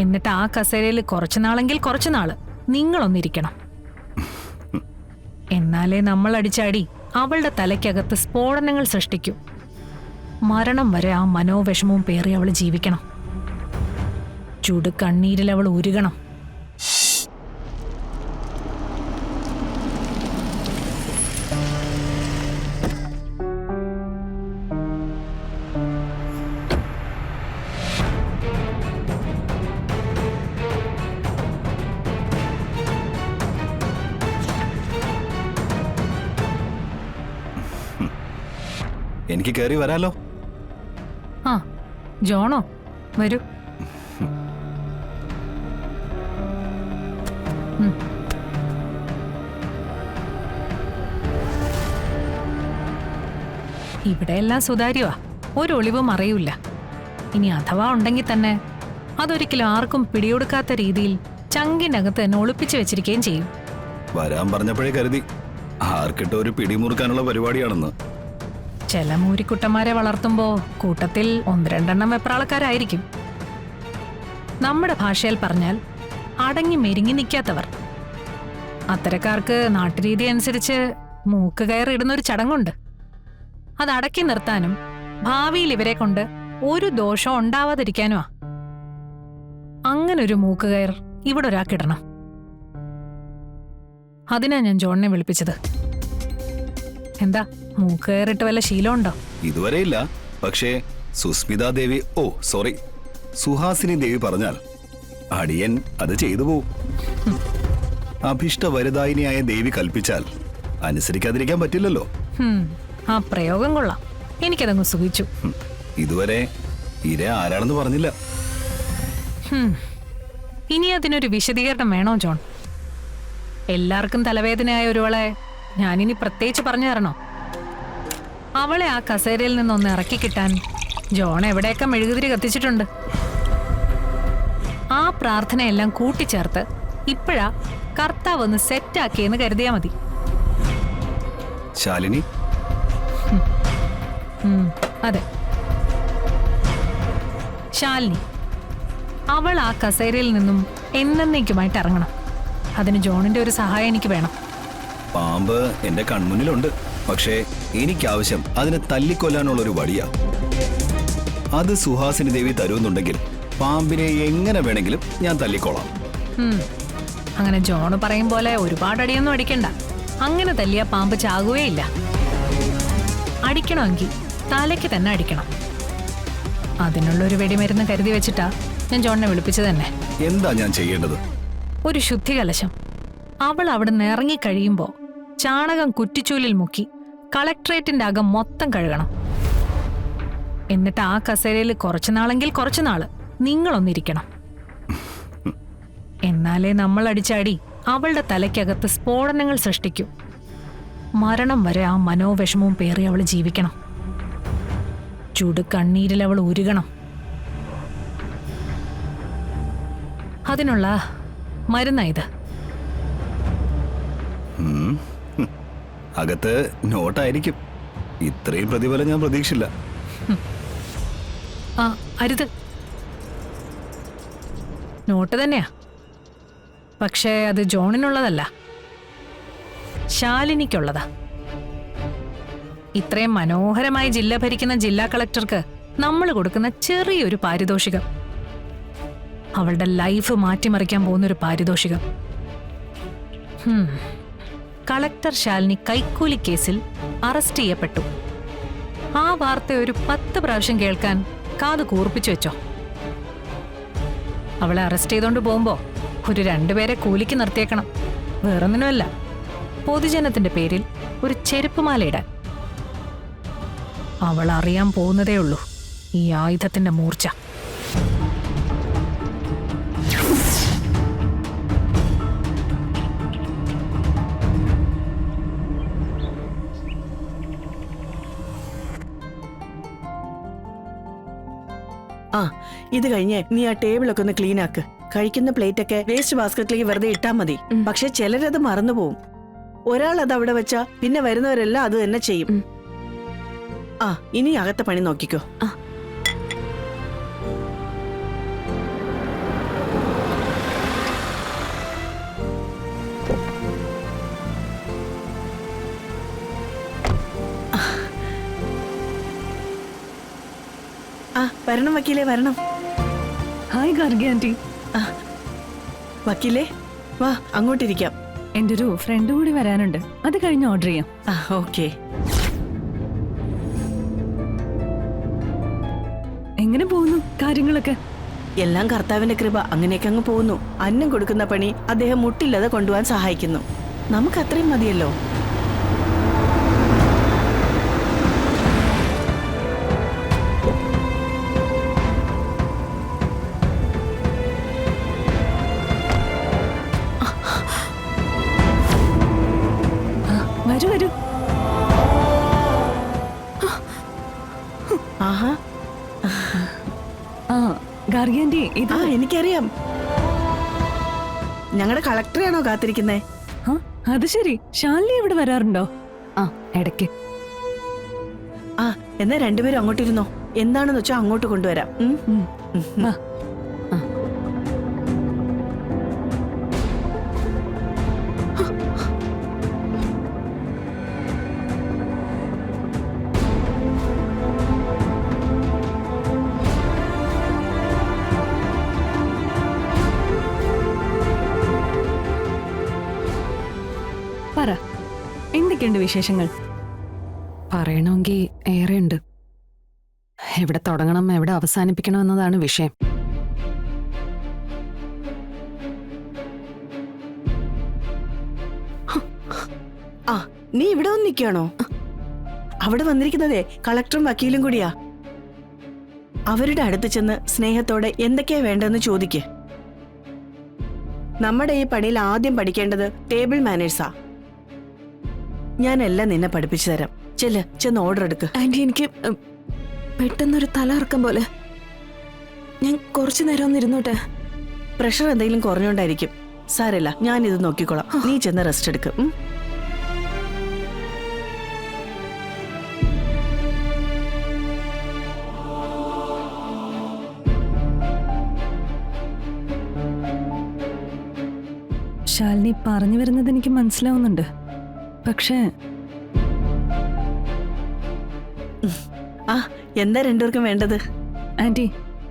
എന്നിട്ട് ആ കസേരയിൽ കുറച്ചുനാളെങ്കിൽ കുറച്ചുനാള് നിങ്ങളൊന്നിരിക്കണം. എന്നാലേ നമ്മൾ അടിച്ചാടി അവളുടെ തലയ്ക്കകത്ത് സ്ഫോടനങ്ങൾ സൃഷ്ടിക്കൂ. മരണം വരെ ആ മനോവിഷമവും പേറി അവൾ ജീവിക്കണം. ചുടു കണ്ണീരിൽ അവൾ ഉരുകണം. എനിക്ക് കയറി വരാലോ? ആ, ജോണോ വരൂ. ഇവിടെയെല്ലാം സുതാര്യമാ, ഒരു ഒളിവും അറിയൂല. ഇനി അഥവാ ഉണ്ടെങ്കിൽ തന്നെ അതൊരിക്കലും ആർക്കും പിടിയൊടുക്കാത്ത രീതിയിൽ ചങ്കിനകത്ത് തന്നെ ഒളിപ്പിച്ചു വെച്ചിരിക്കുകയും ചെയ്യും. വരാൻ പറഞ്ഞപ്പോഴേ കരുതി ആർക്കിട്ട് ഒരു പിടിമുറുക്കാനുള്ള പരിപാടിയാണെന്ന്. ചില മൂരിക്കുട്ടന്മാരെ വളർത്തുമ്പോ കൂട്ടത്തിൽ 1-2 വെപ്രാളക്കാരായിരിക്കും. നമ്മുടെ ഭാഷയിൽ പറഞ്ഞാൽ അടങ്ങി മെരുങ്ങി നിൽക്കാത്തവർ. അത്തരക്കാർക്ക് നാട്ടുരീതി അനുസരിച്ച് മൂക്ക് കയറിടുന്നൊരു ചടങ്ങുണ്ട്. അത് അടക്കി നിർത്താനും ഭാവിയിൽ ഇവരെ കൊണ്ട് ഒരു ദോഷം ഉണ്ടാവാതിരിക്കാനുമാ. അങ്ങനൊരു മൂക്കുകയർ ഇവിടെ ഒരാൾക്കിടണം. അതിനാ ഞാൻ ജോണിനെ വിളിപ്പിച്ചത്. എന്താ, മൂക്കുകയറിട്ട് വല്ല ശീലമുണ്ടോ? ഇതുവരെ ഇല്ല. പക്ഷേ സുസ്മിതാ ദേവി, സുഹാസിനി ദേവി പറഞ്ഞാൽ അടിയൻ അത് ചെയ്തു പോവും. അഭിഷ്ടവരദായിനിയായ ദേവി കൽപ്പിച്ചാൽ അനുസരിക്കാതിരിക്കാൻ പറ്റില്ലല്ലോ. ആ പ്രയോഗം കൊള്ളാം, എനിക്കതങ്ങ് സുഖിച്ചു. ഇതുവരെ ഇര ആരാണെന്ന് പറഞ്ഞില്ല. ഇനി അതിനൊരു വിശദീകരണം വേണോ ജോൺ? എല്ലാവർക്കും തലവേദനയായ ഒരുവളെ ഞാനിനി പ്രത്യേകിച്ച് പറഞ്ഞു തരണോ? അവളെ ആ കസേരയിൽ നിന്നൊന്ന് ഇറക്കി കിട്ടാൻ ജോൺ എവിടെയൊക്കെ മെഴുകുതിരി കത്തിച്ചിട്ടുണ്ട്. ആ പ്രാർത്ഥനയെല്ലാം കൂട്ടിച്ചേർത്ത് ഇപ്പോഴാ കർത്താവ് ഒന്ന് സെറ്റാക്കിയെന്ന് കരുതിയാ മതി. ശാലിനി, അതെ, ശാലിനി. അവൾ ആ കസേരയിൽ നിന്നും എന്നേക്കുമായിട്ട് ഇറങ്ങണം. അതിന് ജോണിന്റെ ഒരു സഹായം എനിക്ക് വേണം. പാമ്പ് എന്റെ കൺമുന്നിലുണ്ട്. പക്ഷേ എനിക്കാവശ്യം അതിനെ തല്ലിക്കൊല്ലാനുള്ള ഒരു വടിയാ. അത് സുഹാസിനി ദേവി തരുമെന്നുണ്ടെങ്കിൽ പാമ്പിനെ എങ്ങനെ വേണമെങ്കിലും ഞാൻ തല്ലിക്കോളാം. അങ്ങനെ ജോണ് പറയും പോലെ ഒരുപാട് അടിയൊന്നും അടിക്കണ്ട. അങ്ങനെ തല്ലിയ പാമ്പ് ചാകുകയില്ല. അടിക്കണമെങ്കിൽ തലയ്ക്ക് തന്നെ അടിക്കണം. അതിനുള്ളൊരു വെടിമരുന്ന് കരുതി വെച്ചിട്ടാ ഞാൻ ജോണിനെ വിളിപ്പിച്ചു തന്നെ. എന്താ ഞാൻ ചെയ്യേണ്ടത്? ഒരു ശുദ്ധികലശം. അവൾ അവിടെ നിന്ന് ഇറങ്ങിക്കഴിയുമ്പോ ചാണകം കുറ്റിച്ചൂലിൽ മുക്കി കളക്ട്രേറ്റിന്റെ അകം മൊത്തം കഴുകണം. എന്നിട്ട് ആ കസേരയിൽ കുറച്ചുനാളെങ്കിൽ കുറച്ചുനാള് നിങ്ങളൊന്നിരിക്കണം. എന്നാലേ നമ്മൾ അടിച്ചാടി അവളുടെ തലയ്ക്കകത്ത് സ്ഫോടനങ്ങൾ സൃഷ്ടിക്കൂ. മരണം വരെ ആ മനോവിഷമവും പേറി അവൾ ജീവിക്കണം. ചുടു കണ്ണീരിൽ അവൾ ഉരുകണം. അതിനുള്ള മരുന്നായത്. അകത്ത് നോട്ടായിരിക്കും. ഇത്രയും പ്രതിഫലം ഞാൻ പ്രതീക്ഷിച്ചില്ല. ആ, അരുത്. നോട്ട് തന്നെയാ, പക്ഷേ അത് ജോണിനുള്ളതല്ല, ശാലിനിക്കുള്ളതാ. ഇത്രയും മനോഹരമായി ജില്ല ഭരിക്കുന്ന ജില്ലാ കളക്ടർക്ക് നമ്മൾ കൊടുക്കുന്ന ചെറിയൊരു പാരിതോഷികം. അവളുടെ ലൈഫ് മാറ്റിമറിക്കാൻ പോകുന്നൊരു പാരിതോഷികം. കളക്ടർ ശാലിനി കൈക്കൂലി കേസിൽ അറസ്റ്റ് ചെയ്യപ്പെട്ടു. ആ വാർത്ത ഒരു 10 പ്രാവശ്യം കേൾക്കാൻ കാത് കൂർപ്പിച്ചു വെച്ചോ. അവളെ അറസ്റ്റ് ചെയ്തോണ്ട് പോകുമ്പോ ഒരു 2 പേരെ കൂലിക്ക് നിർത്തിയേക്കണം. വേറൊന്നിനുമല്ല, പൊതുജനത്തിന്റെ പേരിൽ ഒരു ചെരുപ്പുമാല ഇടാൻ. അവൾ അറിയാൻ പോകുന്നതേ ഉള്ളൂ ഈ ആയുധത്തിന്റെ മൂർച്ച. ആ, ഇത് കഴിഞ്ഞ് നീ ആ ടേബിളൊക്കെ ഒന്ന് ക്ലീൻ ആക്ക്. കഴിക്കുന്ന പ്ലേറ്റ് ഒക്കെ വേസ്റ്റ് ബാസ്ക്കറ്റിലേക്ക് വെറുതെ ഇട്ടാ മതി. പക്ഷെ ചിലരത് മറന്നുപോകും. ഒരാൾ അത് അവിടെ വെച്ചാ പിന്നെ വരുന്നവരെല്ലാം അത് തന്നെ ചെയ്യും. ആ, ഇനി അകത്തെ പണി നോക്കിക്കോ. വരണം വക്കീലേ, വരണം. Hi Gargi anti. വക്കീലേ വാ, അങ്ങോട്ടിരിക്കാം. എന്റെ ഒരു ഫ്രണ്ട് കൂടി വരാനുണ്ട്, അത് കഴിഞ്ഞ് ഓർഡർ ചെയ്യാം. ഓക്കെ. എങ്ങനെ പോകുന്നു കാര്യങ്ങളൊക്കെ? എല്ലാം കർത്താവിന്റെ കൃപ, അങ്ങനെയൊക്കെ അങ്ങ് പോകുന്നു. അന്നം കൊടുക്കുന്ന പണി അദ്ദേഹം മുട്ടില്ലാതെ കൊണ്ടുപോകാൻ സഹായിക്കുന്നു. നമുക്ക് അത്രയും മതിയല്ലോ. വരൂ വരൂ. ആഹാ, ആ ഗാർഗി ആന്റി, ഇത് എനിക്കറിയാം. ഞങ്ങളുടെ കളക്ടറെയാണോ കാത്തിരിക്കുന്നേ? ആ, അത് ശരി. ശാലിനി ഇവിടെ വരാറുണ്ടോ? ആ, ഇടയ്ക്ക്. ആ, എന്നാ രണ്ടുപേരും അങ്ങോട്ടിരുന്നോ. എന്താണെന്ന് വെച്ചാൽ അങ്ങോട്ട് കൊണ്ടുവരാം. വാ. പറ, എന്തൊക്കെയുണ്ട് വിശേഷങ്ങൾ? പറയണമെങ്കിൽ ഏറെയുണ്ട്. എവിടെ തുടങ്ങണം എവിടെ അവസാനിപ്പിക്കണം എന്നതാണ് വിഷയം. ആ, നീ ഇവിടെ വന്ന് നിൽക്കുകയാണോ? അവിടെ വന്നിരിക്കുന്നതേ കളക്ടറും വക്കീലും കൂടിയാ. അവരുടെ അടുത്ത് ചെന്ന് സ്നേഹത്തോടെ എന്തൊക്കെയാ വേണ്ടതെന്ന് ചോദിക്ക്. നമ്മുടെ ഈ പണിയിൽ ആദ്യം പഠിക്കേണ്ടത് ടേബിൾ മാനേഴ്സാ. ഞാനെല്ലാം നിന്നെ പഠിപ്പിച്ചു തരാം. ചെന്ന് ഓർഡർ എടുക്ക്. ആന്റി, എനിക്ക് പെട്ടെന്നൊരു തലകറക്കം പോലെ. ഞാൻ കുറച്ചു നേരം ഒന്ന് ഇരുന്നോട്ടെ. പ്രഷർ എന്തെങ്കിലും കുറഞ്ഞോണ്ടായിരിക്കും. സാരമില്ല, ഞാനിത് നോക്കിക്കോളാം. നീ ചെന്ന് റെസ്റ്റ് എടുക്ക്. ശാലിനി പറഞ്ഞു വരുന്നത് എനിക്ക് മനസ്സിലാവുന്നുണ്ട്. പക്ഷേ ആ, എന്താ രണ്ടുപേർക്കും വേണ്ടത്? ആന്റി,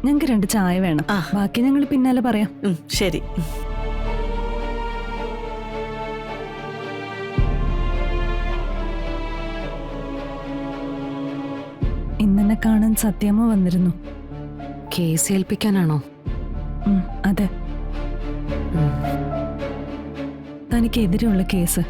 ഞങ്ങൾക്ക് 2 ചായ വേണം. ബാക്കി ഞങ്ങൾ പിന്നാലെ പറയാം. ശരി. ഇന്നെന്നെ കാണാൻ സത്യമോ വന്നിരുന്നു. കേസ് ഏൽപ്പിക്കാനാണോ? അതെ, തനിക്കെതിരെയുള്ള കേസ്.